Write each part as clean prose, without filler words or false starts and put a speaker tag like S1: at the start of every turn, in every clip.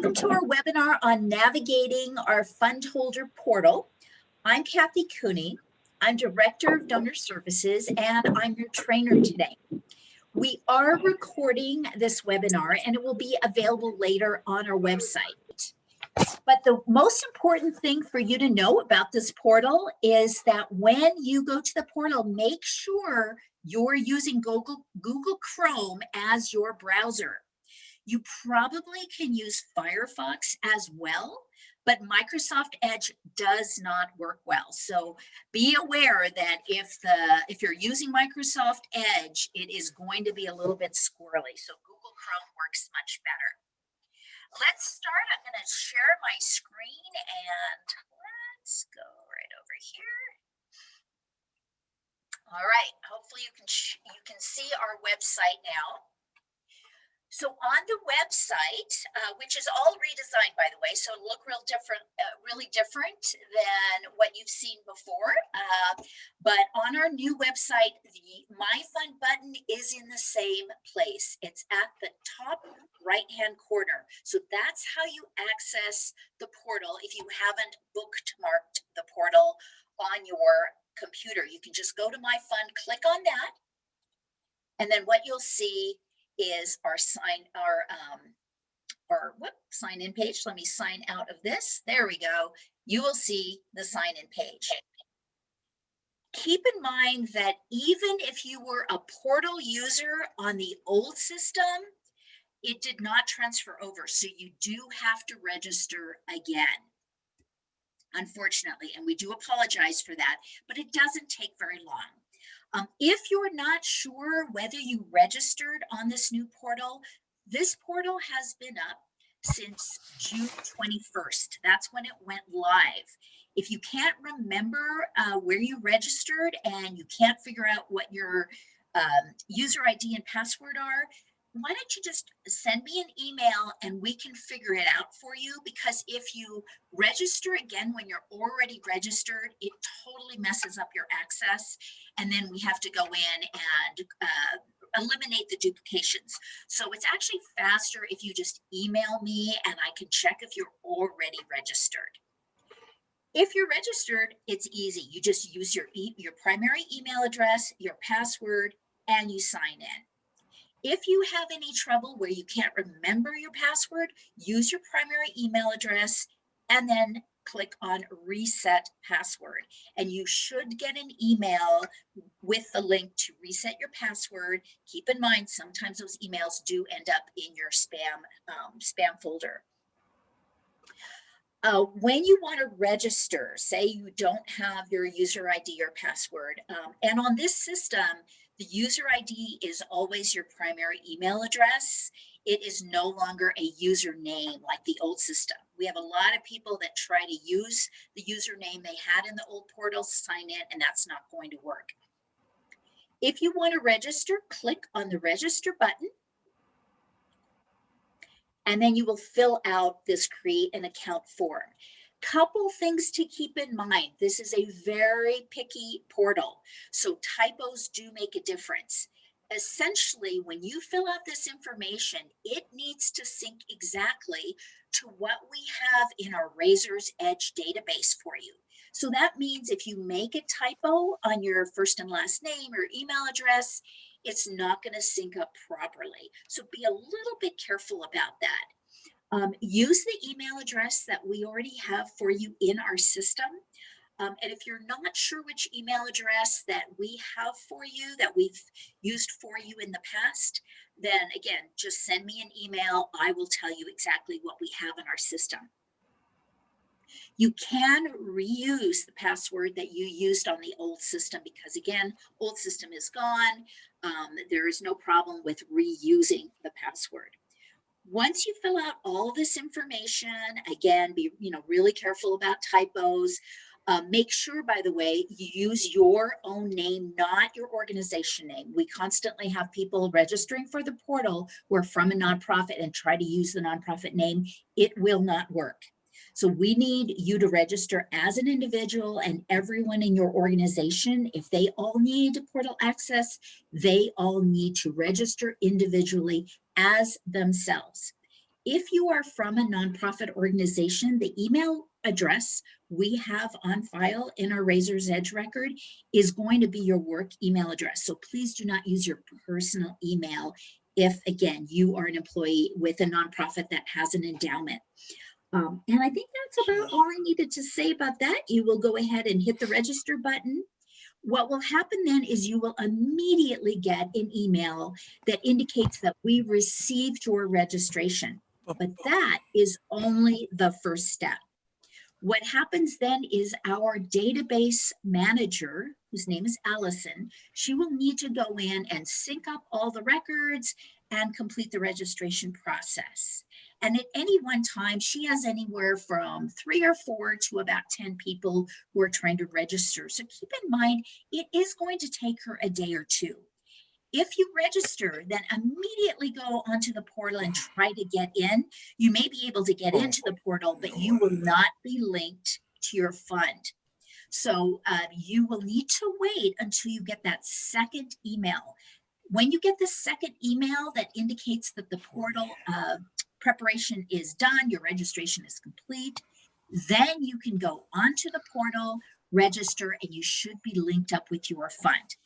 S1: Welcome to our webinar on navigating our Fundholder portal. I'm Cathy Cooney. I'm Director of Donor Services, and I'm your trainer today. We are recording this webinar, and it will be available later on our website. But the most important thing for you to know about this portal is that when you go to the portal, make sure you're using Google Chrome as your browser. You probably can use Firefox as well, but Microsoft Edge does not work well. So be aware that if you're using Microsoft Edge, it is going to be a little bit squirrely. So Google Chrome works much better. Let's start. I'm going to share my screen and let's go right over here. All right. Hopefully you can see our website now. So on the website, which is all redesigned, by the way, so it'll look really different than what you've seen before. But on our new website, the My Fund button is in the same place. It's at the top right-hand corner. So that's how you access the portal if you haven't bookmarked the portal on your computer. You can just go to My Fund, click on that, and then what you'll see is our sign in page. Let me sign out of this. There we go. You will see the sign in page. Keep in mind that even if you were a portal user on the old system, it did not transfer over. So you do have to register again, unfortunately, and we do apologize for that, but it doesn't take very long. If you're not sure whether you registered on this new portal, this portal has been up since June 21st. That's when it went live. If you can't remember where you registered and you can't figure out what your user ID and password are, why don't you just send me an email and we can figure it out for you? Because if you register again when you're already registered, it totally messes up your access. And then we have to go in and eliminate the duplications. So it's actually faster if you just email me and I can check if you're already registered. If you're registered, it's easy. You just use your primary email address, your password, and you sign in. If you have any trouble where you can't remember your password, use your primary email address and then click on Reset Password. And you should get an email with the link to reset your password. Keep in mind, sometimes those emails do end up in your spam folder. When you want to register, say you don't have your user ID or password, and on this system, the user ID is always your primary email address. It is no longer a username like the old system. We have a lot of people that try to use the username they had in the old portal, sign in, and that's not going to work. If you want to register, click on the register button. And then you will fill out this create an account form. Couple things to keep in mind. This is a very picky portal, so typos do make a difference. Essentially, when you fill out this information, it needs to sync exactly to what we have in our Razor's Edge database for you. So that means if you make a typo on your first and last name or email address, it's not going to sync up properly. So be a little bit careful about that. Use the email address that we already have for you in our system. And if you're not sure which email address that we have for you, that we've used for you in the past, then again, just send me an email. I will tell you exactly what we have in our system. You can reuse the password that you used on the old system because, again, old system is gone. There is no problem with reusing the password. Once you fill out all this information, again, be really careful about typos. Make sure, by the way, you use your own name, not your organization name. We constantly have people registering for the portal who are from a nonprofit and try to use the nonprofit name. It will not work. So we need you to register as an individual, and everyone in your organization, if they all need portal access, they all need to register individually as themselves. if you are from a nonprofit organization, the email address we have on file in our Razor's Edge record is going to be your work email address. So please do not use your personal email if, again, you are an employee with a nonprofit that has an endowment. And I think that's about all I needed to say about that. You will go ahead and hit the register button. What will happen then is you will immediately get an email that indicates that we received your registration. But that is only the first step. What happens then is our database manager, whose name is Allison, she will need to go in and sync up all the records and complete the registration process. And at any one time, she has anywhere from 3 or 4 to about 10 people who are trying to register. So keep in mind, it is going to take her a day or two. If you register, then immediately go onto the portal and try to get in. You may be able to get into the portal, but you will not be linked to your fund. So you will need to wait until you get that second email. When you get the second email that indicates that the portal preparation is done, your registration is complete, then you can go onto the portal, register, and you should be linked up with your fund.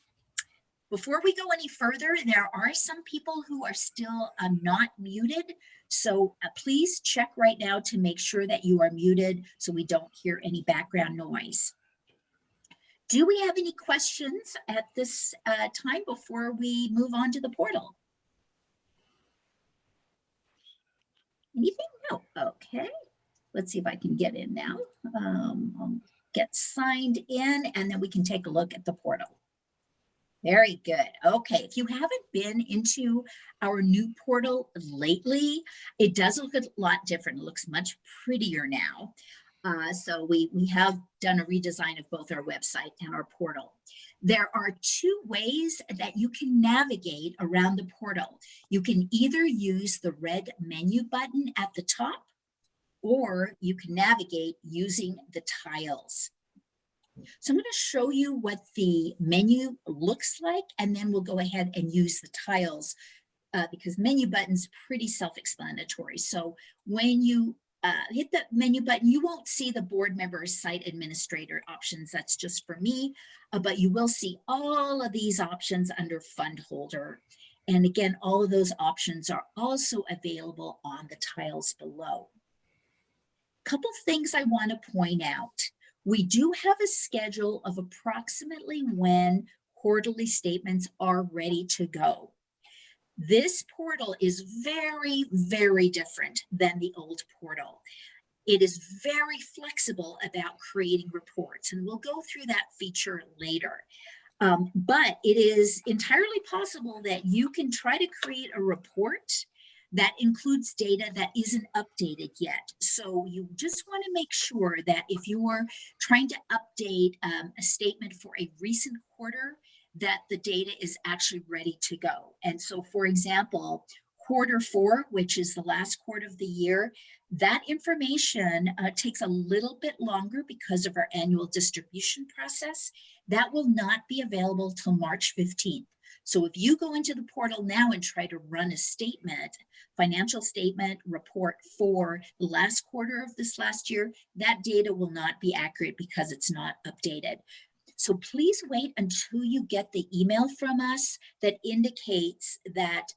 S1: Before we go any further, there are some people who are still not muted. So please check right now to make sure that you are muted so we don't hear any background noise. Do we have any questions at this time before we move on to the portal? Anything? No. Okay. Let's see if I can get in now. I'll get signed in and then we can take a look at the portal. Very good. Okay, if you haven't been into our new portal lately, it does look a lot different. It looks much prettier now. So we have done a redesign of both our website and our portal. There are 2 ways that you can navigate around the portal. You can either use the red menu button at the top, or you can navigate using the tiles. So I'm going to show you what the menu looks like, and then we'll go ahead and use the tiles because menu button's pretty self-explanatory. So when you hit the menu button, you won't see the board member site administrator options. That's just for me, but you will see all of these options under Fundholder. And again, all of those options are also available on the tiles below. Couple things I want to point out. We do have a schedule of approximately when quarterly statements are ready to go. This portal is very, very different than the old portal. It is very flexible about creating reports, and we'll go through that feature later. But it is entirely possible that you can try to create a report that includes data that isn't updated yet. So you just want to make sure that if you are trying to update a statement for a recent quarter, that the data is actually ready to go. And so, for example, Q4, which is the last quarter of the year, that information takes a little bit longer because of our annual distribution process. That will not be available till March 15th. So if you go into the portal now and try to run a statement, financial statement report for the last quarter of this last year, that data will not be accurate because it's not updated. So please wait until you get the email from us that indicates that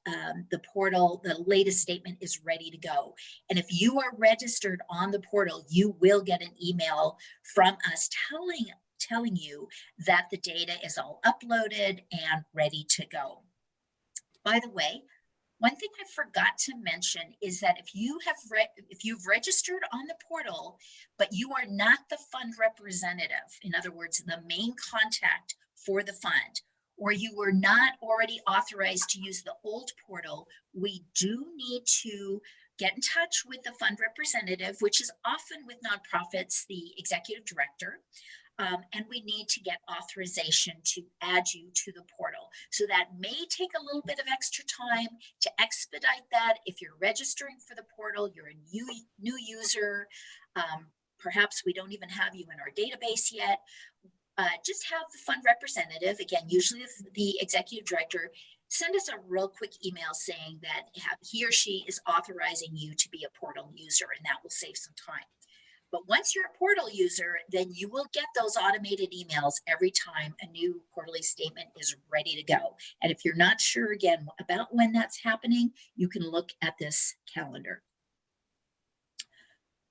S1: the portal, the latest statement is ready to go. And if you are registered on the portal, you will get an email from us telling you that the data is all uploaded and ready to go. By the way, one thing I forgot to mention is that if you've registered on the portal, but you are not the fund representative, in other words, the main contact for the fund, or you were not already authorized to use the old portal, we do need to get in touch with the fund representative, which is often with nonprofits, the executive director. And we need to get authorization to add you to the portal. So that may take a little bit of extra time to expedite that. If you're registering for the portal, you're a new user, perhaps we don't even have you in our database yet, just have the fund representative, again, usually the executive director, send us a real quick email saying that he or she is authorizing you to be a portal user, and that will save some time. But once you're a portal user, then you will get those automated emails every time a new quarterly statement is ready to go. And if you're not sure again about when that's happening, you can look at this calendar.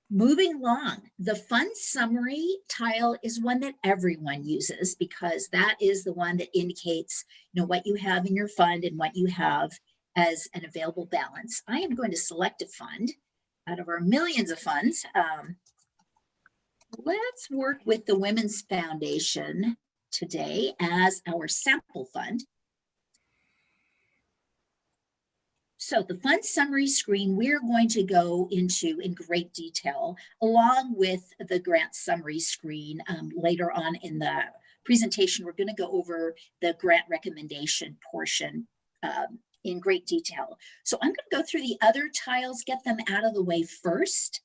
S1: Moving along, the fund summary tile is one that everyone uses because that is the one that indicates, what you have in your fund and what you have as an available balance. I am going to select a fund out of our millions of funds. Let's work with the Women's Foundation today as our sample fund. So the fund summary screen, we're going to go into in great detail, along with the grant summary screen later on in the presentation. We're going to go over the grant recommendation portion in great detail. So I'm going to go through the other tiles, get them out of the way first.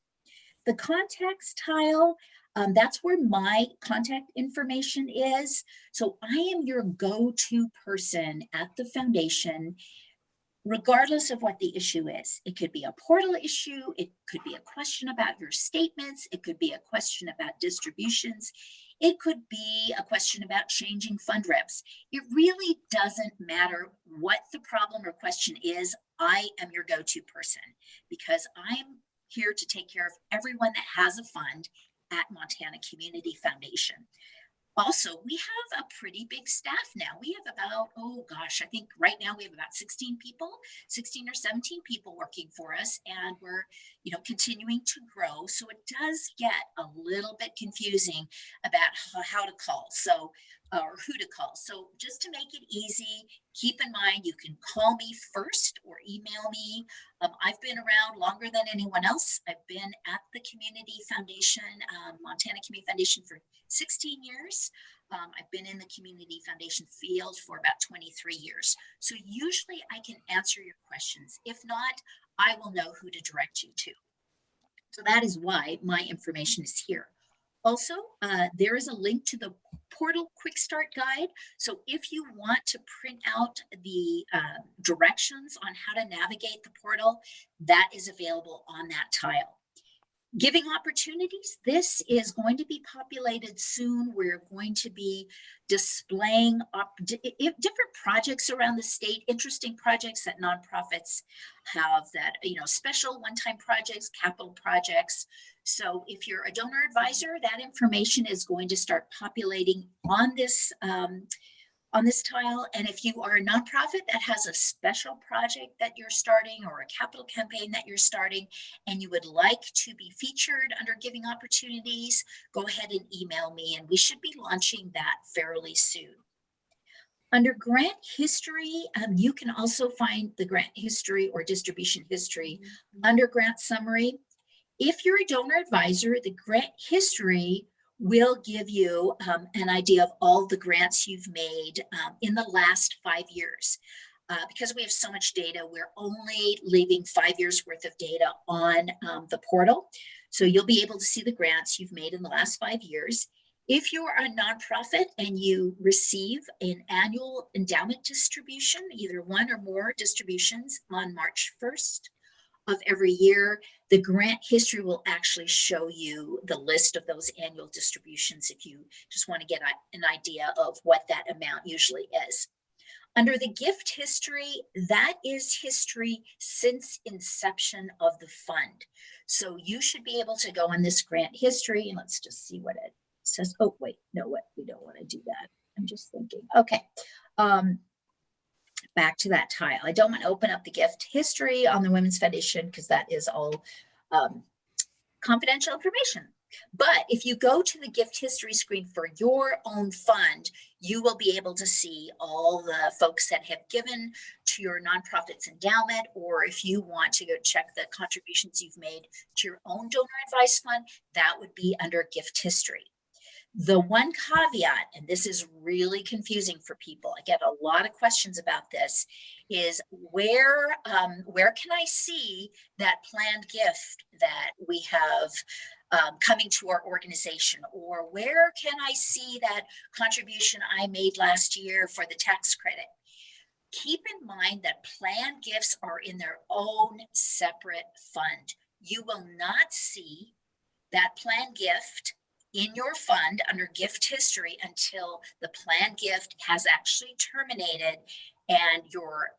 S1: The contacts tile, that's where my contact information is. So I am your go-to person at the foundation, regardless of what the issue is. It could be a portal issue. It could be a question about your statements. It could be a question about distributions. It could be a question about changing fund reps. It really doesn't matter what the problem or question is. I am your go-to person because I'm here to take care of everyone that has a fund at Montana Community Foundation. Also, we have a pretty big staff now. We have about, I think right now we have about 16 or 17 people working for us, and we're, continuing to grow. So it does get a little bit confusing about how to call. Or who to call. So just to make it easy, keep in mind, you can call me first or email me. I've been around longer than anyone else. I've been at the Community Foundation, Montana Community Foundation, for 16 years. I've been in the Community Foundation field for about 23 years. So usually I can answer your questions. If not, I will know who to direct you to. So that is why my information is here. Also, there is a link to the Portal Quick Start Guide. So if you want to print out the directions on how to navigate the portal, that is available on that tile. Giving opportunities, this is going to be populated soon. We're going to be displaying different projects around the state, interesting projects that nonprofits have, that, special one-time projects, capital projects. So if you're a donor advisor, that information is going to start populating on this tile. And if you are a nonprofit that has a special project that you're starting or a capital campaign that you're starting and you would like to be featured under giving opportunities, go ahead and email me, and we should be launching that fairly soon. Under grant history, you can also find the grant history or distribution history under grant summary. If you're a donor advisor, the grant history will give you an idea of all the grants you've made in the last 5 years. Because we have so much data, we're only leaving 5 years worth of data on the portal. So you'll be able to see the grants you've made in the last 5 years. If you're a nonprofit and you receive an annual endowment distribution, either one or more distributions on March 1st of every year, the grant history will actually show you the list of those annual distributions if you just want to get an idea of what that amount usually is. Under the gift history, that is history since inception of the fund. So you should be able to go in this grant history, and let's just see what it says. Oh, wait, no, what? We don't want to do that. I'm just thinking. Okay. Back to that tile. I don't want to open up the gift history on the Women's Foundation because that is all confidential information. But if you go to the gift history screen for your own fund, you will be able to see all the folks that have given to your nonprofit's endowment, or if you want to go check the contributions you've made to your own donor advised fund, that would be under gift history. The one caveat, and this is really confusing for people, I get a lot of questions about this, is where can I see that planned gift that we have coming to our organization? Or where can I see that contribution I made last year for the tax credit? Keep in mind that planned gifts are in their own separate fund. You will not see that planned gift in your fund under gift history until the planned gift has actually terminated and your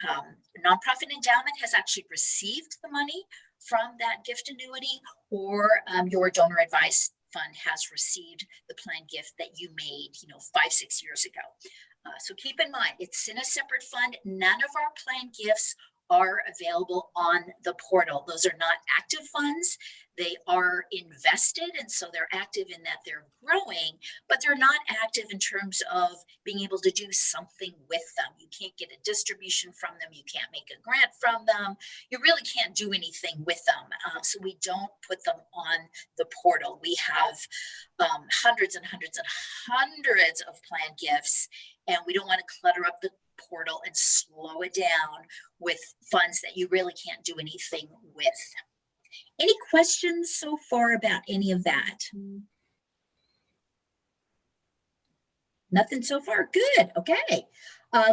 S1: nonprofit endowment has actually received the money from that gift annuity, or your donor advised fund has received the planned gift that you made, 5-6 years ago. So keep in mind, it's in a separate fund. None of our planned gifts are available on the portal. Those are not active funds. They are invested, and so they're active in that they're growing, but they're not active in terms of being able to do something with them. You can't get a distribution from them. You can't make a grant from them. You really can't do anything with them. So we don't put them on the portal. We have hundreds and hundreds and hundreds of planned gifts, and we don't want to clutter up the portal and slow it down with funds that you really can't do anything with. Any questions so far about any of that? Nothing so far. Good. Okay.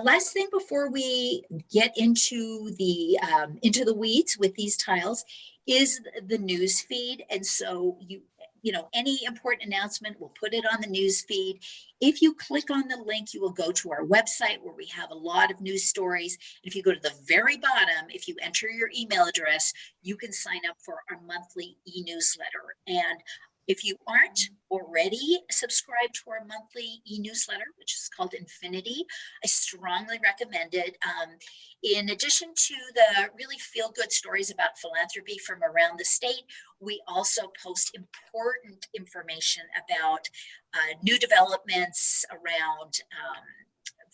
S1: Last thing before we get into the weeds with these tiles is the news feed. And so any important announcement, we'll put it on the news feed. If you click on the link, you will go to our website where we have a lot of news stories. If you go to the very bottom, if you enter your email address, you can sign up for our monthly e-newsletter. And if you aren't already subscribed to our monthly e-newsletter, which is called Infinity, I strongly recommend it. In addition to the really feel-good stories about philanthropy from around the state, we also post important information about new developments around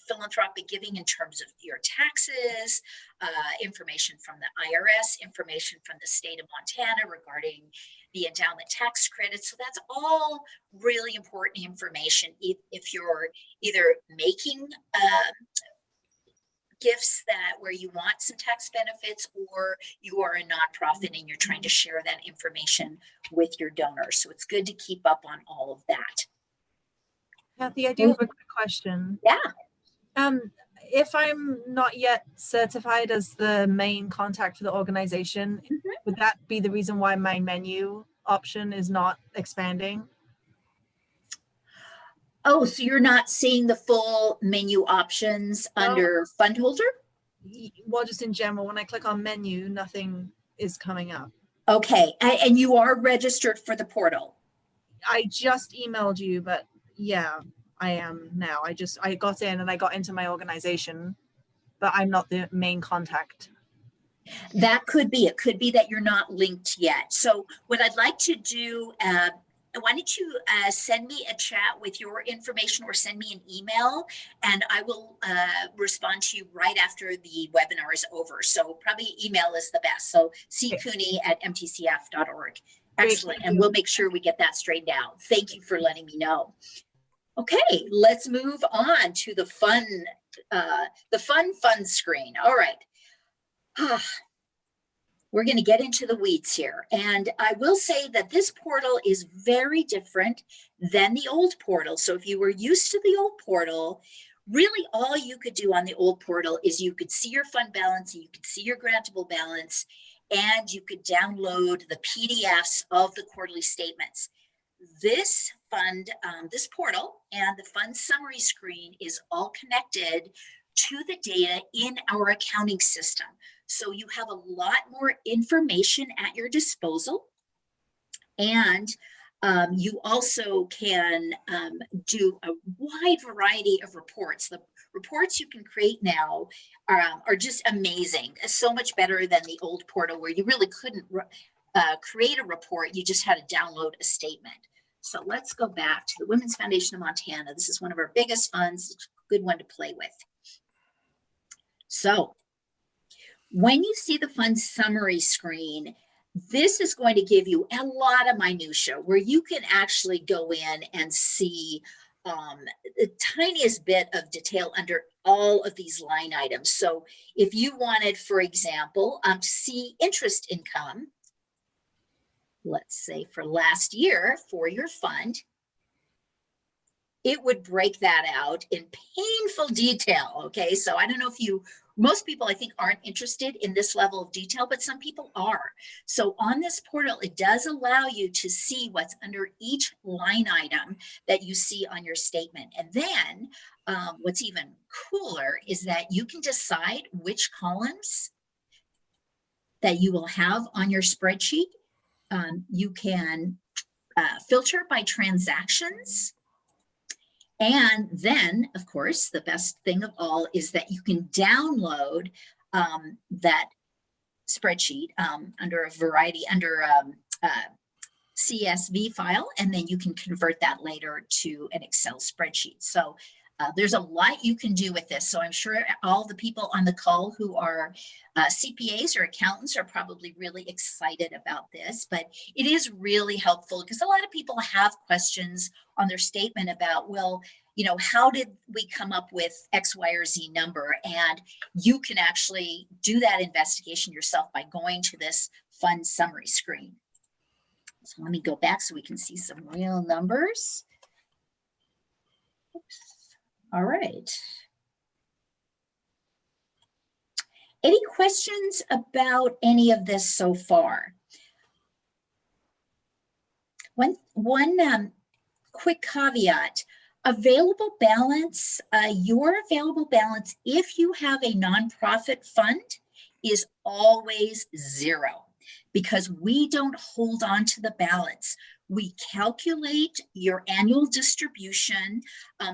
S1: philanthropic giving in terms of your taxes, information from the IRS, information from the state of Montana regarding the endowment tax credit. So that's all really important information if you're either making gifts where you want some tax benefits, or you are a nonprofit and you're trying to share that information with your donors. So it's good to keep up on all of that.
S2: Kathy, I do have a quick question.
S1: Yeah.
S2: If I'm not yet certified as the main contact for the organization, would that be the reason why my menu option is not expanding?
S1: Oh, so you're not seeing the full menu options under Fundholder?
S2: Well, just in general, when I click on menu, nothing is coming up.
S1: Okay, and you are registered for the portal?
S2: I just emailed you, but yeah, I am now. I got in and I got into my organization, but I'm not the main contact.
S1: That could be. It could be that you're not linked yet. So what I'd like to do, why don't you send me a chat with your information, or send me an email, and I will respond to you right after the webinar is over. So probably email is the best. So ccooney@mtcf.org. Excellent. And we'll make sure we get that straightened out. Thank you for letting me know. Okay, let's move on to the fun screen. All right. We're going to get into the weeds here. And I will say that this portal is very different than the old portal. So if you were used to the old portal, really all you could do on the old portal is you could see your fund balance, and you could see your grantable balance, and you could download the PDFs of the quarterly statements. This portal and the fund summary screen is all connected to the data in our accounting system. So you have a lot more information at your disposal, and you also can do a wide variety of reports. The reports you can create now are just amazing. So much better than the old portal where you really couldn't create a report. You just had to download a statement. So let's go back to the Women's Foundation of Montana. This is one of our biggest funds. It's a good one to play with. So when you see the fund summary screen, this is going to give you a lot of minutia where you can actually go in and see the tiniest bit of detail under all of these line items. So if you wanted, for example, to see interest income, let's say for last year for your fund, it would break that out in painful detail. Okay, so I don't know if most people I think aren't interested in this level of detail, but some people are. So on this portal, it does allow you to see what's under each line item that you see on your statement. And then what's even cooler is that you can decide which columns that you will have on your spreadsheet. You can filter by transactions. And then, of course, the best thing of all is that you can download that spreadsheet under a variety, under CSV file, and then you can convert that later to an Excel spreadsheet. So there's a lot you can do with this. So I'm sure all the people on the call who are CPAs or accountants are probably really excited about this, but it is really helpful because a lot of people have questions on their statement about, well, you know, how did we come up with X, Y, or Z number? And you can actually do that investigation yourself by going to this fund summary screen. So let me go back so we can see some real numbers. Oops. All right. Any questions about any of this so far? One quick caveat, available balance, your available balance, if you have a nonprofit fund, is always zero because we don't hold on to the balance. We calculate your annual distribution.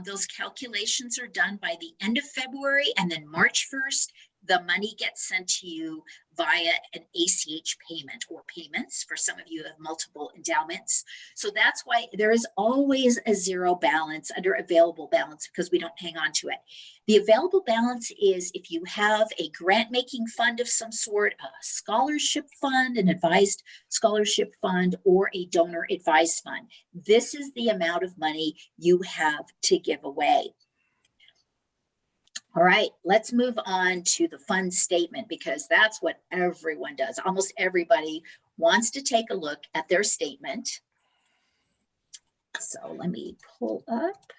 S1: Those calculations are done by the end of February, and then March 1st, the money gets sent to you via an ACH payment or payments. For some of you who have multiple endowments. So that's why there is always a zero balance under available balance because we don't hang on to it. The available balance is if you have a grant-making fund of some sort, a scholarship fund, an advised scholarship fund, or a donor advised fund. This is the amount of money you have to give away. All right, let's move on to the fund statement because that's what everyone does. Almost everybody wants to take a look at their statement. So let me pull up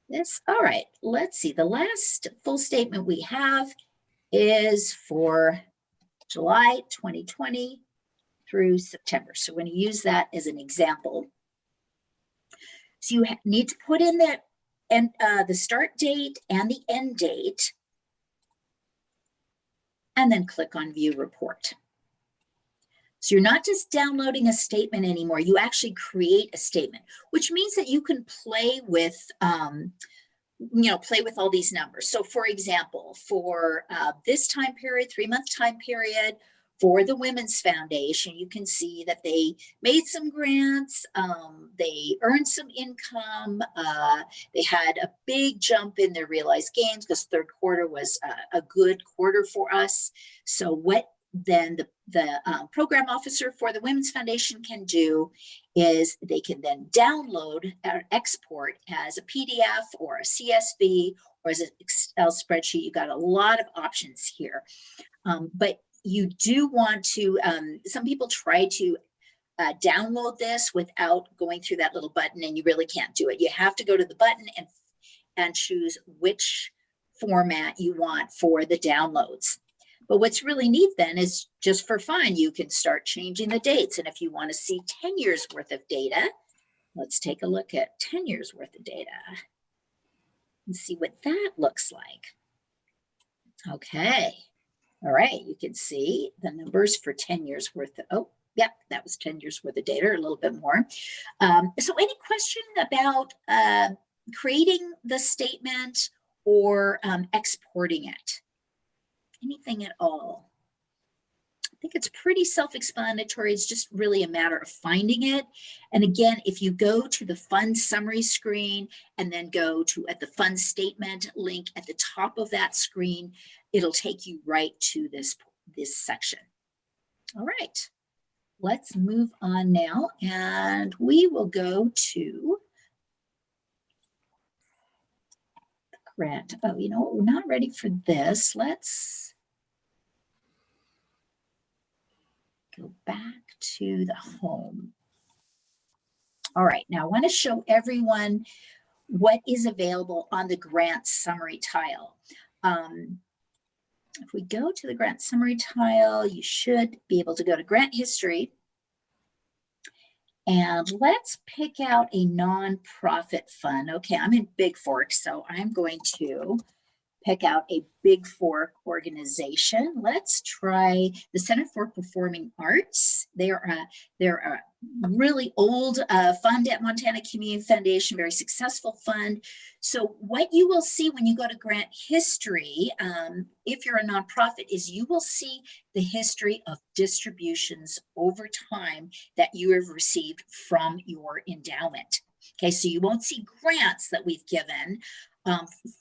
S1: this. All right, let's see. The last full statement we have is for July 2020 through September. So we're going to use that as an example. So you need to put in that and the start date and the end date, and then click on View Report. So you're not just downloading a statement anymore. You actually create a statement, which means that you can play with, play with all these numbers. So for example, for this time period, 3-month time period, for the Women's Foundation, you can see that they made some grants, they earned some income, they had a big jump in their realized gains because third quarter was a good quarter for us. So what then the program officer for the Women's Foundation can do is they can then download or export as a PDF or a CSV or as an Excel spreadsheet. You've got a lot of options here, but you do want to, some people try to download this without going through that little button, and you really can't do it. You have to go to the button and choose which format you want for the downloads. But what's really neat then is just for fun, you can start changing the dates. And if you want to see 10 years worth of data, let's take a look at 10 years worth of data and see what that looks like. Okay. All right, you can see the numbers for 10 years worth of, oh, yep, that was 10 years worth of data, a little bit more. So any question about creating the statement or exporting it? Anything at all? I think it's pretty self-explanatory. It's just really a matter of finding it. And again, if you go to the fund summary screen and then go to at the fund statement link at the top of that screen, it'll take you right to this section. All right, let's move on now, and we will go to the grant. Oh, you know what? We're not ready for this. Let's go back to the home. All right, now I want to show everyone what is available on the grant summary tile. If we go to the grant summary tile, you should be able to go to grant history. And let's pick out a nonprofit fund. Okay, I'm in Big Fork, so I'm going to pick out a Big Fork organization. Let's try the Center for Performing Arts. They're a really old fund at Montana Community Foundation, very successful fund. So what you will see when you go to grant history, if you're a nonprofit, is you will see the history of distributions over time that you have received from your endowment. Okay, so you won't see grants that we've given.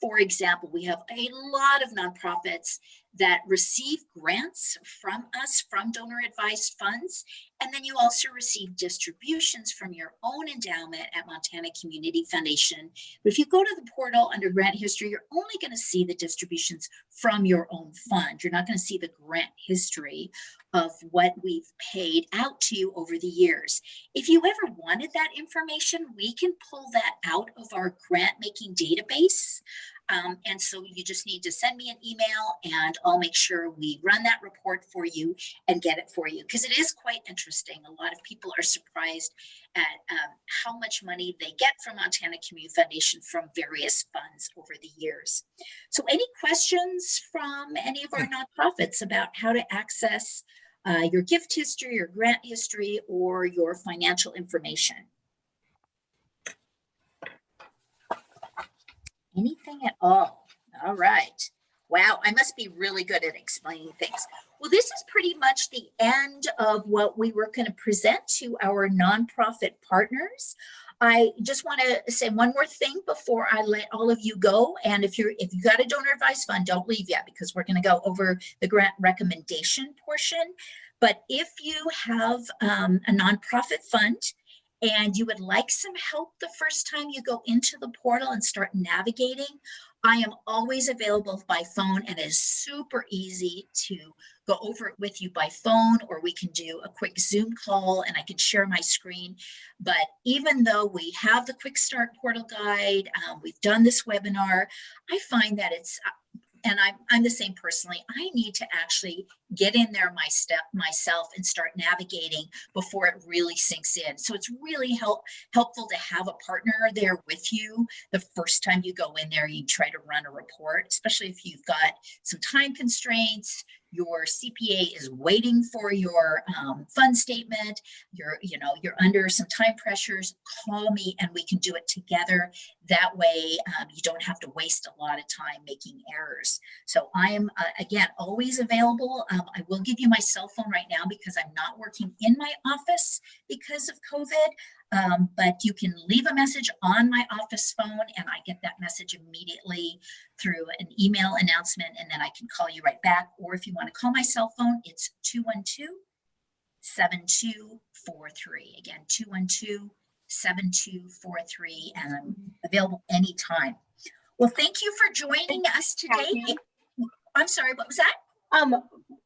S1: For example, we have a lot of nonprofits that receive grants from us, from donor advised funds. And then you also receive distributions from your own endowment at Montana Community Foundation. But if you go to the portal under grant history, you're only going to see the distributions from your own fund. You're not going to see the grant history of what we've paid out to you over the years. If you ever wanted that information, we can pull that out of our grant making database. And so you just need to send me an email and I'll make sure we run that report for you and get it for you, because it is quite interesting. A lot of people are surprised at how much money they get from Montana Community Foundation from various funds over the years. So any questions from any of our nonprofits about how to access your gift history, your grant history, or your financial information? Anything at all? All right. Wow, I must be really good at explaining things. Well, this is pretty much the end of what we were going to present to our nonprofit partners. I just want to say one more thing before I let all of you go. And if you got a donor advised fund, don't leave yet, because we're going to go over the grant recommendation portion. But if you have a nonprofit fund and you would like some help the first time you go into the portal and start navigating, I am always available by phone, and it is super easy to go over it with you by phone, or we can do a quick Zoom call and I can share my screen. But even though we have the Quick Start Portal Guide, we've done this webinar, I find that it's, and I'm the same personally, I need to actually get in there myself and start navigating before it really sinks in. So it's really helpful to have a partner there with you the first time you go in there, you try to run a report, especially if you've got some time constraints, your CPA is waiting for your fund statement, you're under some time pressures, call me and we can do it together. That way you don't have to waste a lot of time making errors. So I am, again, always available. I will give you my cell phone right now because I'm not working in my office because of COVID, but you can leave a message on my office phone and I get that message immediately through an email announcement, and then I can call you right back. Or if you want to call my cell phone, it's 212-7243. Again, 212-7243, and I'm available anytime. Well, thank you for joining us today.
S3: Cathy?
S1: I'm sorry, what was that?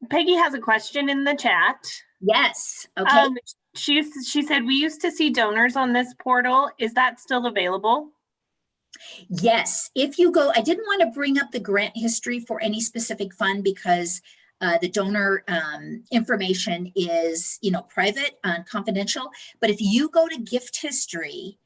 S3: Peggy has a question in the chat.
S1: Yes. Okay.
S3: She said, we used to see donors on this portal. Is that still available?
S1: Yes. If you go, I didn't want to bring up the grant history for any specific fund because the donor information is, private and confidential. But if you go to gift history,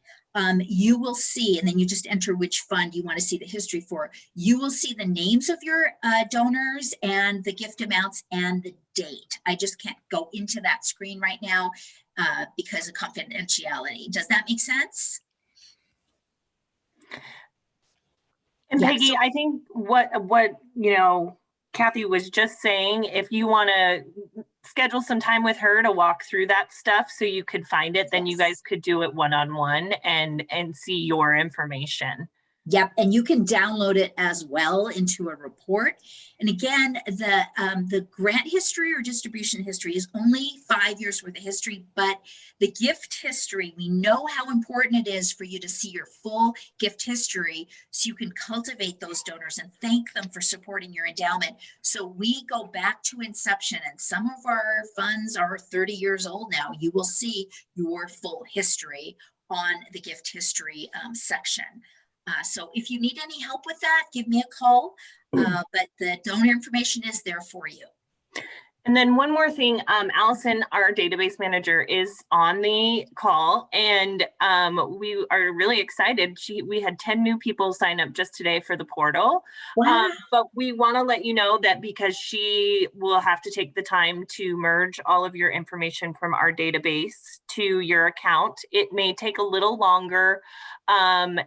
S1: you will see, and then you just enter which fund you want to see the history for. You will see the names of your donors and the gift amounts and the date. I just can't go into that screen right now because of confidentiality. Does that make sense?
S3: And
S1: Yeah,
S3: Peggy,
S1: so
S3: I think what Cathy was just saying, if you want to schedule some time with her to walk through that stuff so you could find it, then you guys could do it one-on-one and see your information.
S1: Yep, and you can download it as well into a report. And again, the grant history or distribution history is only 5 years worth of history, but the gift history, we know how important it is for you to see your full gift history so you can cultivate those donors and thank them for supporting your endowment. So we go back to inception, and some of our funds are 30 years old now. You will see your full history on the gift history section. So if you need any help with that, give me a call, but the donor information is there for you.
S3: And then one more thing, Allison, our database manager, is on the call, and we are really excited. We had 10 new people sign up just today for the portal.
S1: Wow.
S3: But we want to let you know that because she will have to take the time to merge all of your information from our database to your account, it may take a little longer and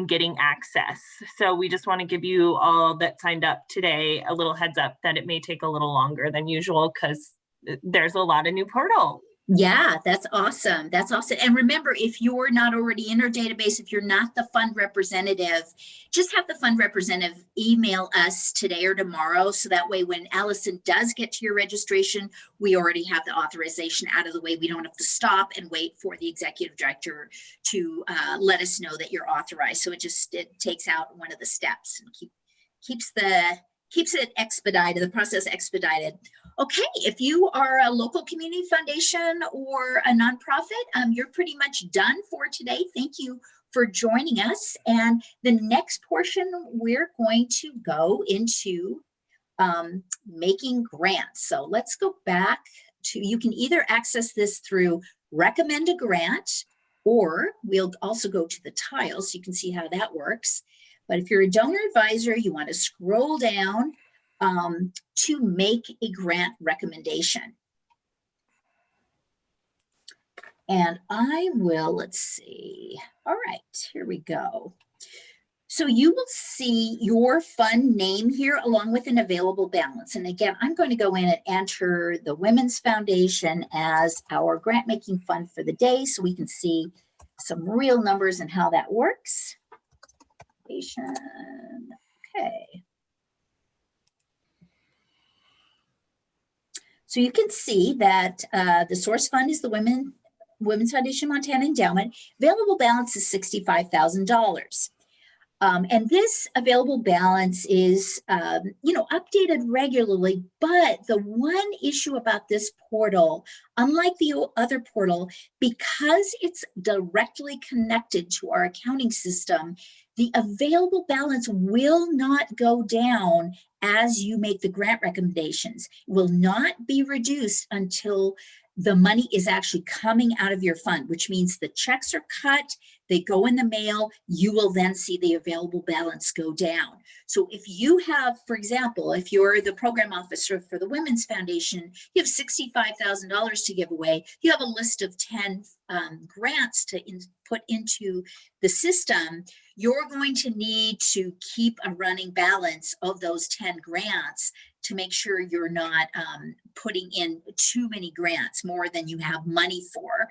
S3: getting access. So we just want to give you all that signed up today a little heads up that it may take a little longer than usual because there's a lot of new portal.
S1: Yeah, that's awesome. That's awesome. And remember, if you're not already in our database, if you're not the fund representative, just have the fund representative email us today or tomorrow. So that way, when Allison does get to your registration, we already have the authorization out of the way. We don't have to stop and wait for the executive director to let us know that you're authorized. So it takes out one of the steps and keeps it expedited, the process expedited. Okay, if you are a local community foundation or a nonprofit, you're pretty much done for today. Thank you for joining us. And the next portion, we're going to go into making grants. So let's go back to, you can either access this through recommend a grant, or we'll also go to the tile so you can see how that works. But if you're a donor advisor, you want to scroll down to make a grant recommendation. And I will, let's see. All right, here we go. So you will see your fund name here along with an available balance. And again, I'm going to go in and enter the Women's Foundation as our grant making fund for the day so we can see some real numbers and how that works. Okay. So you can see that the source fund is the Women's Foundation Montana Endowment. Available balance is $65,000. And this available balance is, updated regularly. But the one issue about this portal, unlike the other portal, because it's directly connected to our accounting system, the available balance will not go down as you make the grant recommendations. It will not be reduced until the money is actually coming out of your fund, which means the checks are cut, they go in the mail, you will then see the available balance go down. So if you have, for example, if you're the program officer for the Women's Foundation, you have $65,000 to give away, you have a list of 10 grants to put into the system, you're going to need to keep a running balance of those 10 grants to make sure you're not putting in too many grants, more than you have money for,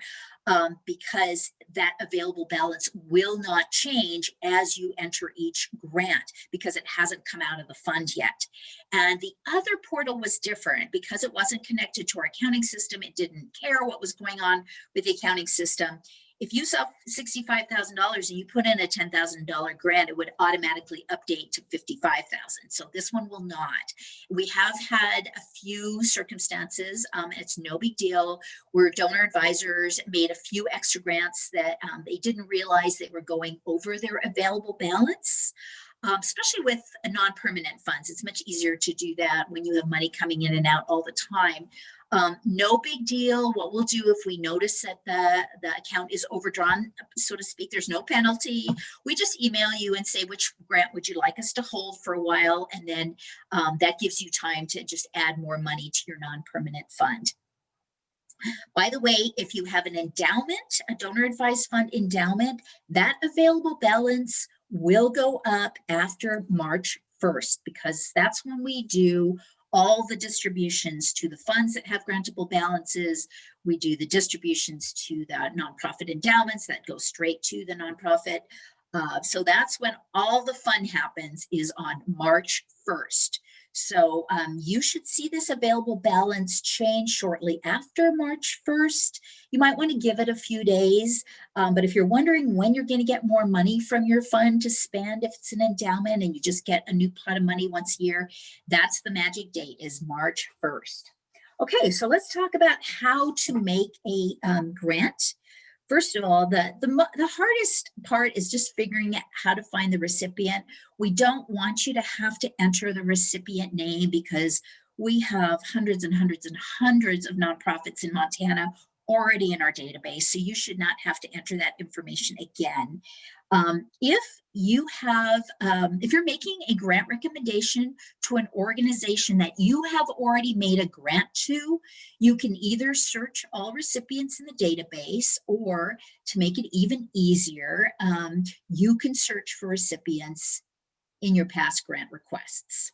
S1: because that available balance will not change as you enter each grant because it hasn't come out of the fund yet. And the other portal was different because it wasn't connected to our accounting system. It didn't care what was going on with the accounting system. If you saw $65,000 and you put in a $10,000 grant, it would automatically update to $55,000. So this one will not. We have had a few circumstances. It's no big deal where donor advisors made a few extra grants that they didn't realize they were going over their available balance. Especially with non-permanent funds, it's much easier to do that when you have money coming in and out all the time. No big deal. What we'll do if we notice that the account is overdrawn, so to speak, there's no penalty. We just email you and say, which grant would you like us to hold for a while? And then that gives you time to just add more money to your non-permanent fund. By the way, if you have an endowment, a donor advised fund endowment, that available balance will go up after March 1st, because that's when we do all the distributions to the funds that have grantable balances. We do the distributions to the nonprofit endowments that go straight to the nonprofit. So that's when all the fun happens, is on March 1st. So you should see this available balance change shortly after March 1st. You might want to give it a few days, but if you're wondering when you're going to get more money from your fund to spend, if it's an endowment and you just get a new pot of money once a year, that's the magic date, is March 1st. Okay, so let's talk about how to make a grant First of all, the hardest part is just figuring out how to find the recipient. We don't want you to have to enter the recipient name because we have hundreds and hundreds and hundreds of nonprofits in Montana already in our database. So you should not have to enter that information again. If you're making a grant recommendation to an organization that you have already made a grant to, you can either search all recipients in the database, or to make it even easier, you can search for recipients in your past grant requests.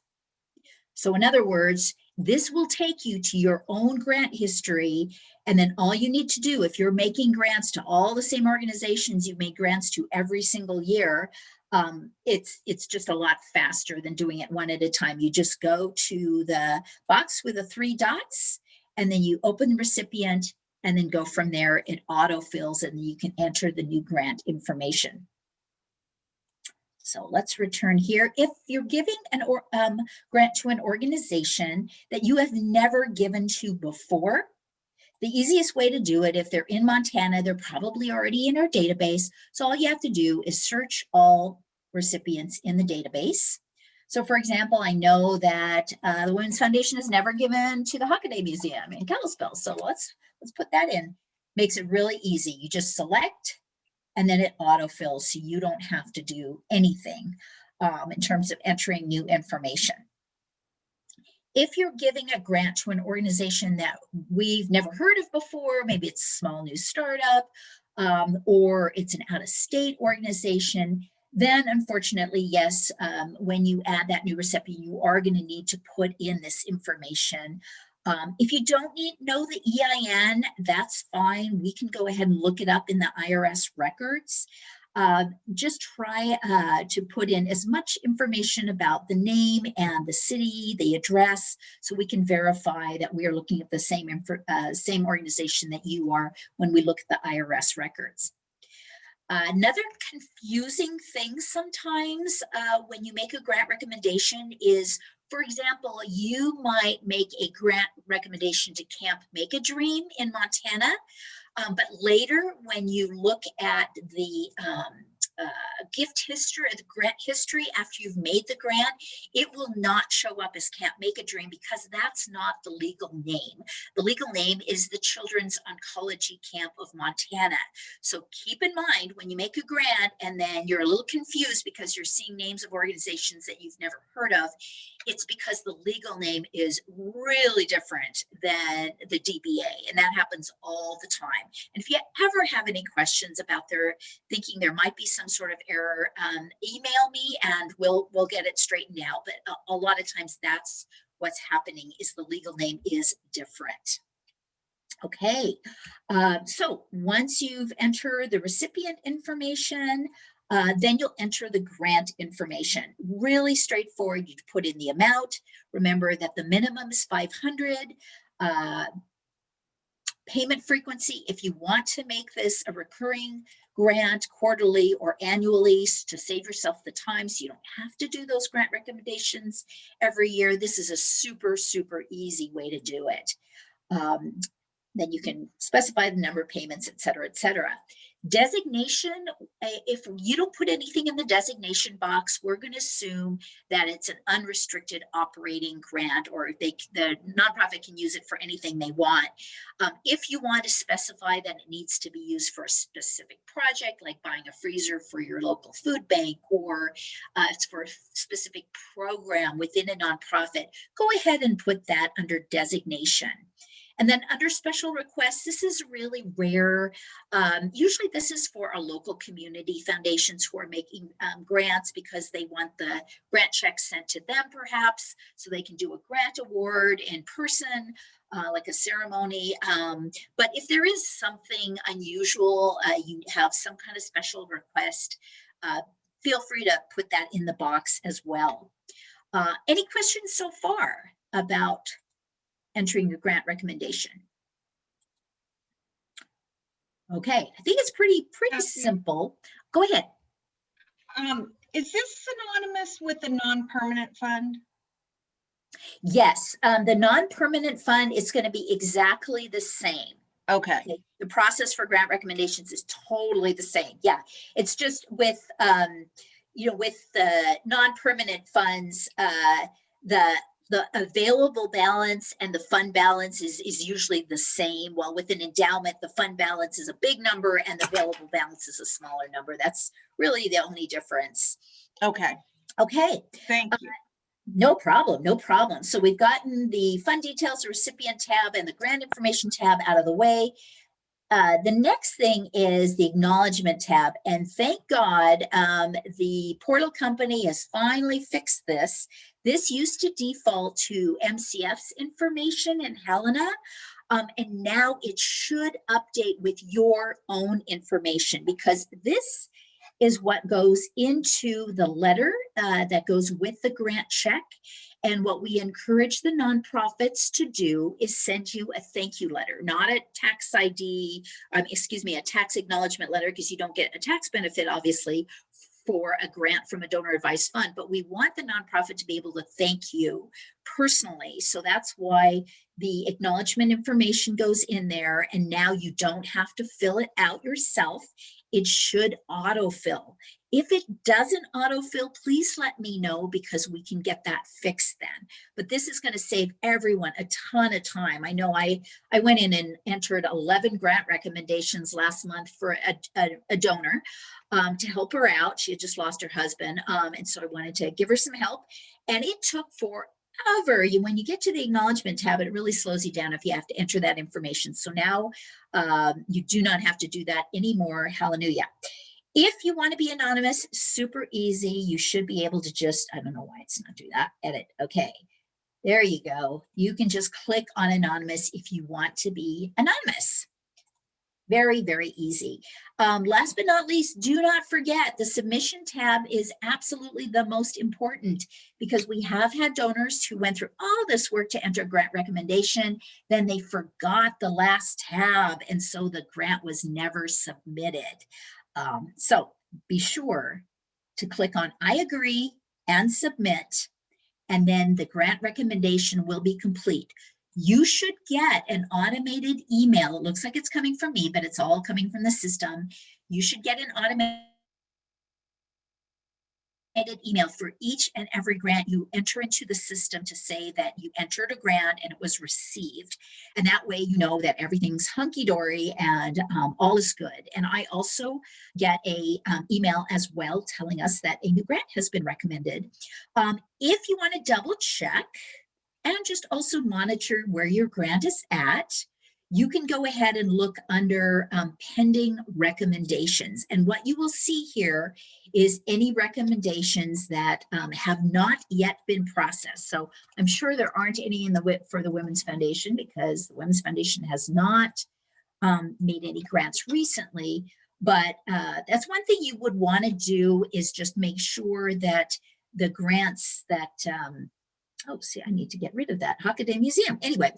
S1: So in other words, this will take you to your own grant history, and then all you need to do, if you're making grants to all the same organizations you've made grants to every single year, it's just a lot faster than doing it one at a time. You just go to the box with the 3 dots, and then you open the recipient, and then go from there. It autofills, and you can enter the new grant information. So let's return here. If you're giving an grant to an organization that you have never given to before, the easiest way to do it, if they're in Montana, they're probably already in our database. So all you have to do is search all recipients in the database. So for example, I know that the Women's Foundation has never given to the Hockaday Museum in Kalispell. So let's put that in. Makes it really easy. You just select, and then it autofills, so you don't have to do anything in terms of entering new information. If you're giving a grant to an organization that we've never heard of before, maybe it's a small new startup, or it's an out-of-state organization, then unfortunately, yes, when you add that new recipient, you are going to need to put in this information. If you don't know the EIN, that's fine. We can go ahead and look it up in the IRS records. Just try to put in as much information about the name and the city, the address, so we can verify that we are looking at the same organization that you are when we look at the IRS records. Another confusing thing sometimes when you make a grant recommendation is, for example, you might make a grant recommendation to Camp Make a Dream in Montana, but later when you look at the gift history, the grant history after you've made the grant, it will not show up as Camp Make a Dream because that's not the legal name. The legal name is the Children's Oncology Camp of Montana. So keep in mind when you make a grant and then you're a little confused because you're seeing names of organizations that you've never heard of, it's because the legal name is really different than the DBA, and that happens all the time. And if you ever have any questions about thinking there might be some sort of error, email me and we'll get it straightened out. But a lot of times that's what's happening, is the legal name is different. Okay, so once you've entered the recipient information, then you'll enter the grant information. Really straightforward. You put in the amount. Remember that the minimum is 500. Payment frequency, if you want to make this a recurring grant quarterly or annually to save yourself the time so you don't have to do those grant recommendations every year, this is a super, super easy way to do it. Then you can specify the number of payments, et cetera, et cetera. Designation, if you don't put anything in the designation box, we're going to assume that it's an unrestricted operating grant, or the nonprofit can use it for anything they want. If you want to specify that it needs to be used for a specific project, like buying a freezer for your local food bank, or it's for a specific program within a nonprofit, go ahead and put that under designation. And then under special requests, this is really rare. Usually this is for our local community foundations who are making grants because they want the grant check sent to them perhaps, so they can do a grant award in person, like a ceremony. But if there is something unusual, you have some kind of special request, feel free to put that in the box as well. Any questions so far about entering your grant recommendation? Okay, I think it's pretty simple. Go ahead.
S4: Is this synonymous with the non-permanent fund?
S1: Yes, the non-permanent fund is going to be exactly the same.
S4: Okay.
S1: Okay, the process for grant recommendations is totally the same. Yeah, it's just with, with the non-permanent funds, the available balance and the fund balance is usually the same. While with an endowment, the fund balance is a big number and the available balance is a smaller number. That's really the only difference.
S4: Okay.
S1: Okay.
S4: Thank you.
S1: No problem, no problem. So we've gotten the fund details, the recipient tab, and the grant information tab out of the way. The next thing is the acknowledgement tab. And thank God the portal company has finally fixed this. This used to default to MCF's information in Helena. And now it should update with your own information, because this is what goes into the letter that goes with the grant check. And what we encourage the nonprofits to do is send you a thank you letter, not a tax ID, a tax acknowledgement letter, because you don't get a tax benefit, obviously, for a grant from a donor advised fund. But we want the nonprofit to be able to thank you personally. So that's why the acknowledgement information goes in there. And now you don't have to fill it out yourself. It should autofill. If it doesn't autofill, please let me know, because we can get that fixed then. But this is going to save everyone a ton of time. I know I went in and entered 11 grant recommendations last month for a donor to help her out. She had just lost her husband. And so I wanted to give her some help. And it took forever. When you get to the acknowledgement tab, it really slows you down if you have to enter that information. So now you do not have to do that anymore. Hallelujah. If you want to be anonymous, super easy. You should be able to just, I don't know why it's not do that, edit. Okay, there you go. You can just click on anonymous if you want to be anonymous. Very, very easy. Last but not least, do not forget the submission tab is absolutely the most important, because we have had donors who went through all this work to enter a grant recommendation, then they forgot the last tab, and so the grant was never submitted. So be sure to click on I agree and submit, and then the grant recommendation will be complete. You should get an automated email. It looks like it's coming from me, but it's all coming from the system. You should get an automated email for each and every grant you enter into the system to say that you entered a grant and it was received. And that way you know that everything's hunky-dory and all is good. And I also get a email as well telling us that a new grant has been recommended. If you want to double check and just also monitor where your grant is at, you can go ahead and look under pending recommendations. And what you will see here is any recommendations that have not yet been processed. So I'm sure there aren't any in the WIP for the Women's Foundation, because the Women's Foundation has not made any grants recently. But that's one thing you would want to do, is just make sure that the grants that oh, see, I need to get rid of that Hockaday Museum. Anyway,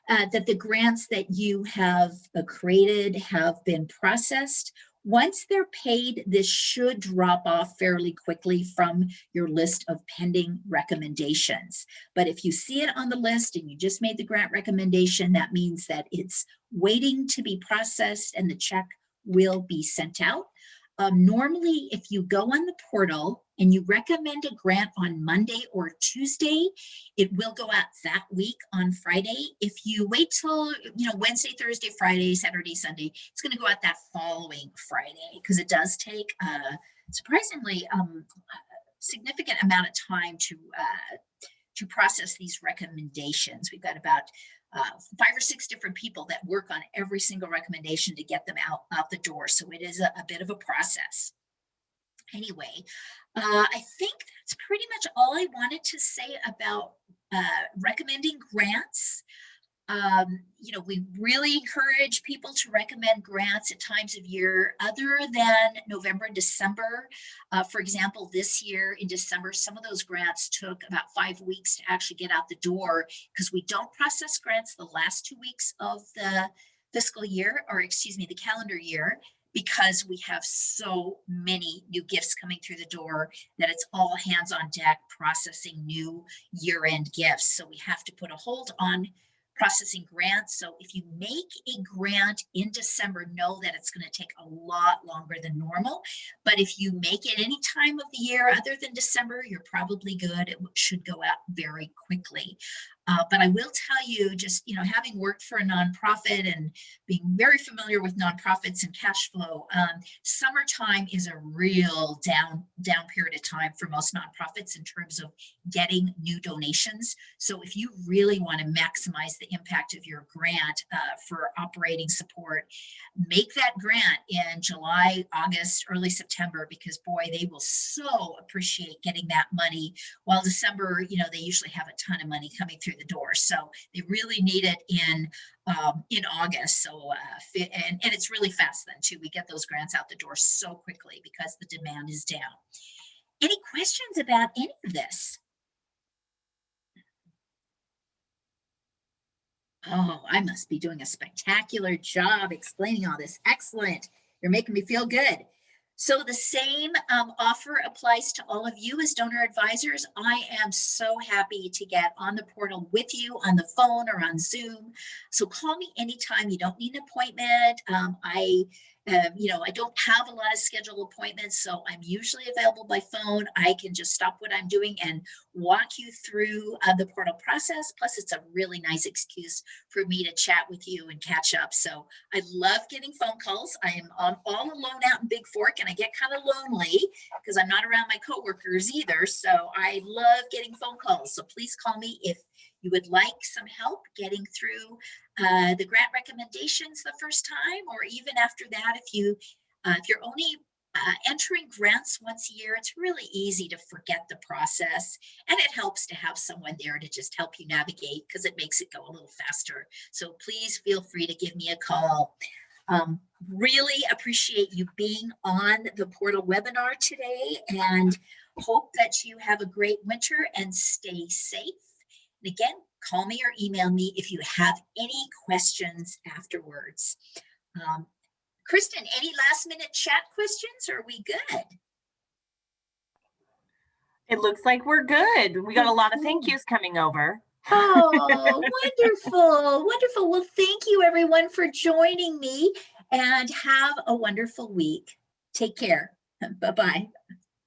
S1: that the grants that you have created have been processed. Once they're paid, this should drop off fairly quickly from your list of pending recommendations. But if you see it on the list and you just made the grant recommendation, that means that it's waiting to be processed and the check will be sent out. Normally, if you go on the portal and you recommend a grant on Monday or Tuesday, it will go out that week on Friday. If you wait till Wednesday, Thursday, Friday, Saturday, Sunday, it's going to go out that following Friday, because it does take surprisingly significant amount of time to process these recommendations. We've got about 5 or 6 different people that work on every single recommendation to get them out the door. So it is a bit of a process. Anyway, I think that's pretty much all I wanted to say about recommending grants. We really encourage people to recommend grants at times of year other than November and December. For example, this year in December, some of those grants took about 5 weeks to actually get out the door, because we don't process grants the last 2 weeks of the fiscal year, or excuse me, the calendar year, because we have so many new gifts coming through the door that it's all hands on deck processing new year-end gifts. So we have to put a hold on processing grants. So if you make a grant in December, know that it's going to take a lot longer than normal. But if you make it any time of the year other than December, you're probably good. It should go out very quickly. But I will tell you, just, having worked for a nonprofit and being very familiar with nonprofits and cash flow, summertime is a real down period of time for most nonprofits in terms of getting new donations. So if you really want to maximize the impact of your grant for operating support, make that grant in July, August, early September, because boy, they will so appreciate getting that money. While December, they usually have a ton of money coming through the door. So they really need it in August. So, and it's really fast then too. We get those grants out the door so quickly because the demand is down. Any questions about any of this? Oh, I must be doing a spectacular job explaining all this. Excellent. You're making me feel good. So the same offer applies to all of you as donor advisors. I am so happy to get on the portal with you on the phone or on Zoom. So call me anytime. You don't need an appointment. I don't have a lot of scheduled appointments, so I'm usually available by phone. I can just stop what I'm doing and walk you through the portal process. Plus, it's a really nice excuse for me to chat with you and catch up. So I love getting phone calls. I am all alone out in Big Fork, and I get kind of lonely because I'm not around my coworkers either. So I love getting phone calls. So please call me if you would like some help getting through the grant recommendations the first time, or even after that, if you're only entering grants once a year, it's really easy to forget the process, and it helps to have someone there to just help you navigate because it makes it go a little faster. So please feel free to give me a call. Really appreciate you being on the portal webinar today, and hope that you have a great winter and stay safe. And again, call me or email me if you have any questions afterwards. Kristen, any last minute chat questions, or are we good?
S3: It looks like we're good. We got a lot of thank yous coming over.
S1: Oh, wonderful, wonderful. Well, thank you everyone for joining me, and have a wonderful week. Take care. Bye-bye.